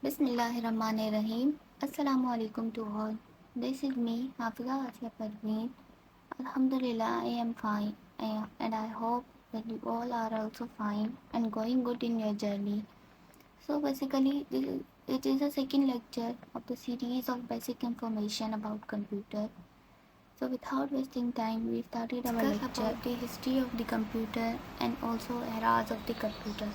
Bismillahirrahmanirrahim. Assalamu alaikum to all. This is me, Hafiza Asya Parveen. Alhamdulillah, I am fine, and I hope that you all are also fine and going good in your journey. So basically, it is the second lecture of the series of basic information about computer. So without wasting time, we started our lecture about the history of the computer and also eras of the computer.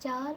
4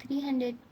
300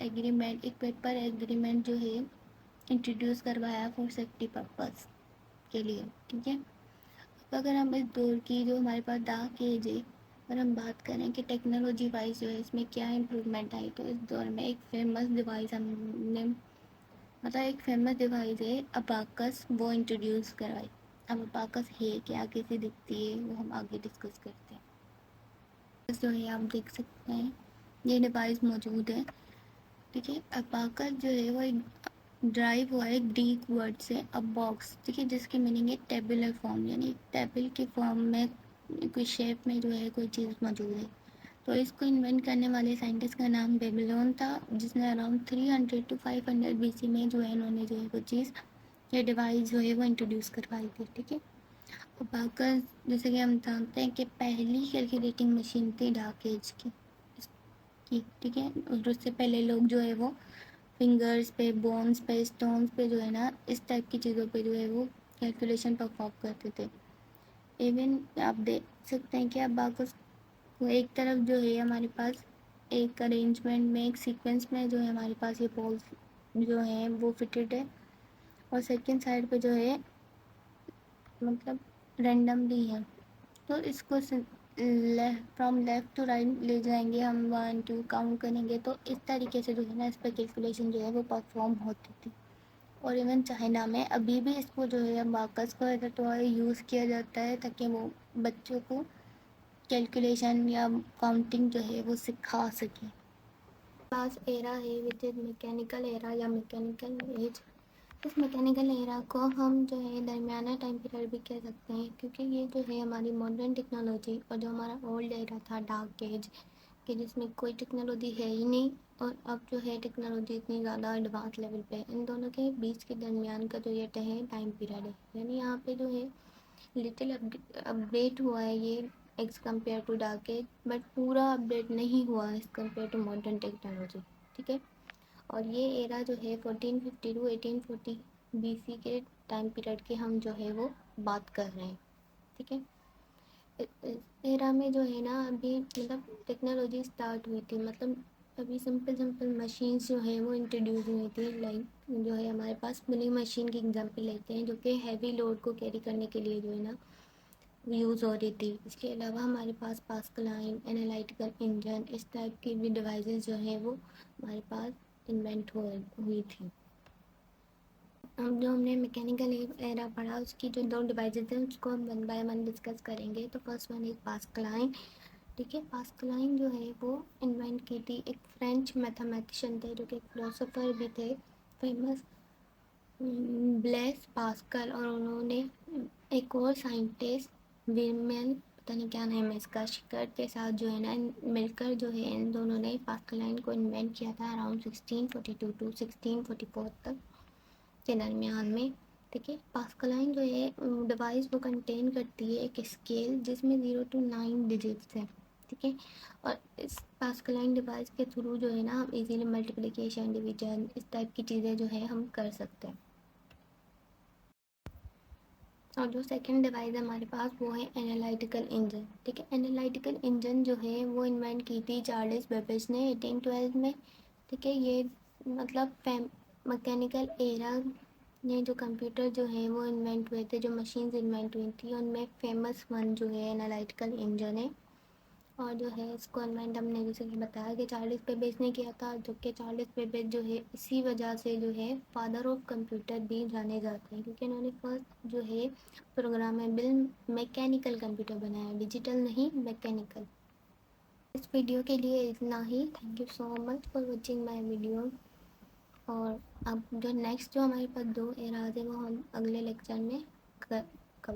agreement, ایک paper agreement جو ہے introduce کروایا for safety purpose کے لیے، ٹھیک ہے. اب اگر ہم اس دور کی جو ہمارے پاس ڈارک ایج ہے، اگر ہم بات کریں کہ ٹیکنالوجی وائز جو ہے اس میں کیا امپرومنٹ آئی، تو اس دور میں ایک فیمس ڈیوائس ہم نے، مطلب ایک فیمس ڈیوائس ہے اباکس، وہ انٹروڈیوس کروائی. اب اباکس ہے کیا، کیسے دکھتی ہے، وہ ہم آگے ڈسکس کرتے ہیں. بس جو ہے آپ دیکھ سکتے ہیں یہ ڈیوائس موجود ہے، ٹھیک ہے. اباکس جو ہے وہ ایک ڈرائیو ہوا ہے ایک ڈیک ورڈ سے، اب باکس، ٹھیک ہے، جس کی میننگ ہے ٹیبلر فارم، یعنی ٹیبل کے فارم میں کوئی شیپ میں جو ہے کوئی چیز موجود ہے. تو اس کو انوینٹ کرنے والے سائنٹسٹ کا نام بیبلون تھا، جس نے اراؤنڈ 300 to 500 BC میں جو ہے انہوں نے جو ہے وہ چیز، یہ ڈیوائس جو ہے وہ انٹروڈیوس کروائی تھی، ٹھیک ہے. اباکس جیسے کہ ہم جانتے ہیں کہ پہلی کیلکولیٹنگ مشین تھی ڈارک ایج کی، ٹھیک ہے. اور اس سے پہلے لوگ جو ہے وہ فنگرز پہ، بونز پہ، اسٹونز پہ جو ہے نا، اس ٹائپ کی چیزوں پہ جو ہے وہ کیلکولیشن پرفارم کرتے تھے. ایون آپ دیکھ سکتے ہیں کہ اباکس کو ایک طرف جو ہے ہمارے پاس ایک ارینجمنٹ میں، ایک سیکوینس میں جو ہے ہمارے پاس یہ پولز جو ہیں وہ فٹڈ ہے، اور سیکنڈ سائڈ پہ جو ہے مطلب رینڈملی ہے. تو اس کو فرام لیفٹ ٹو رائٹ لے جائیں گے ہم، 1 2 کاؤنٹ کریں گے، تو اس طریقے سے جو ہے نا اس پہ کیلکولیشن جو ہے وہ پرفارم ہوتی تھی. اور ایون چائنا میں ابھی بھی اس کو جو ہے اباکس کو ایز اے ٹوائے یوز کیا جاتا ہے، تاکہ وہ بچوں کو کیلکولیشن یا کاؤنٹنگ جو ہے وہ سکھا سکیں. پاس ایرا ہے وچ از میکینیکل ایرا یا میکینیکل ایج. اس میکینیکل ایرا کو ہم جو ہے درمیانہ ٹائم پیریڈ بھی کہہ سکتے ہیں، کیونکہ یہ جو ہے ہماری ماڈرن ٹیکنالوجی اور جو ہمارا اولڈ ایرا تھا ڈارک ایج، کہ جس میں کوئی ٹیکنالوجی ہے ہی نہیں، اور اب جو ہے ٹیکنالوجی اتنی زیادہ ایڈوانس لیول پہ ہے، ان دونوں کے بیچ کے درمیان کا جو یہ ہے ٹائم پیریڈ ہے. یعنی یہاں پہ جو ہے لٹل اپڈیٹ ہوا ہے یہ as compare to dark age, but پورا اپڈیٹ نہیں ہوا as compare to modern technology, ٹھیک ہے. اور یہ ایرا جو ہے 1450 to 1840 BC کے ٹائم پیریڈ کی ہم جو ہے وہ بات کر رہے ہیں، ٹھیک ہے. ایرا میں جو ہے نا ابھی مطلب ٹیکنالوجی اسٹارٹ ہوئی تھی، مطلب ابھی سمپل مشینس جو ہیں وہ انٹروڈیوس ہوئی تھی. لائک جو ہے ہمارے پاس ملنگ مشین کی اگزامپل لیتے ہیں، جو کہ ہیوی لوڈ کو کیری کرنے کے لیے جو ہے نا یوز ہو رہی تھی. اس کے علاوہ ہمارے پاس پاسکلائن، انالائٹیکل انجن، اس ٹائپ کی بھی ڈیوائسز جو ہیں وہ ہمارے پاس انوینٹ ہوئی تھی. اب جو ہم نے میکینیکل ایرا پڑھا، اس کی جو 2 ڈیوائسز ہیں اس کو ہم 1 by 1 ڈسکس کریں گے. تو فرسٹ ون ایک پاسکلائن، ٹھیک ہے. پاسکلائن جو ہے وہ انوینٹ کی تھی ایک فرینچ میتھمیٹیشین تھے، جو کہ ایک فلاسفر بھی تھے فیمس، بلیس پاسکل. اور انہوں نے ایک اور سائنٹسٹ ویرمیل، پتہ نہیں کیا نام ہے اس کا، شکر کے ساتھ جو ہے نا مل کر جو ہے ان دونوں نے پاسکلائن کو انوینٹ کیا تھا اراؤنڈ 1642 to 1644 تک کے درمیان میں، ٹھیک ہے. پاسکلائن جو ہے ڈیوائس وہ کنٹین کرتی ہے ایک اسکیل جس میں 0 to 9 ڈیجٹس ہیں، ٹھیک ہے. اور اس پاسکلائن ڈیوائس کے تھرو جو ہے نا ہم ایزیلی ملٹیپلیکیشن، ڈویژن، اس ٹائپ کی چیزیں جو ہے ہم کر سکتے ہیں. اور جو سیکنڈ ڈیوائس ہے ہمارے پاس وہ ہے انالائٹیکل انجن، ٹھیک ہے. انالائٹیکل انجن جو ہے وہ انوینٹ کی تھی چارلس بیبیج نے 1812 میں، ٹھیک ہے. یہ مطلب میکینیکل ایرا نے جو کمپیوٹر جو ہیں وہ انوینٹ ہوئے تھے، جو مشینز انوینٹ ہوئی تھیں، ان میں فیمس ون جو ہے انالائٹیکل انجن ہے. اور جو ہے اس کو انوینٹ ہم نے جیسے کہ بتایا کہ چارلس بیبیج نے کیا تھا، جو کہ چارلس بیبیج جو ہے اسی وجہ سے جو ہے فادر آف کمپیوٹر بھی جانے جاتے ہیں، کیونکہ انہوں نے فرسٹ جو ہے پروگرامبل میکینیکل کمپیوٹر بنایا، ڈیجیٹل نہیں، میکینیکل. اس ویڈیو کے لیے اتنا ہی. Thank you so much for watching my video. اور اب جو نیکسٹ جو ہمارے پاس 2 ایراز ہیں وہ ہم اگلے لیکچر میں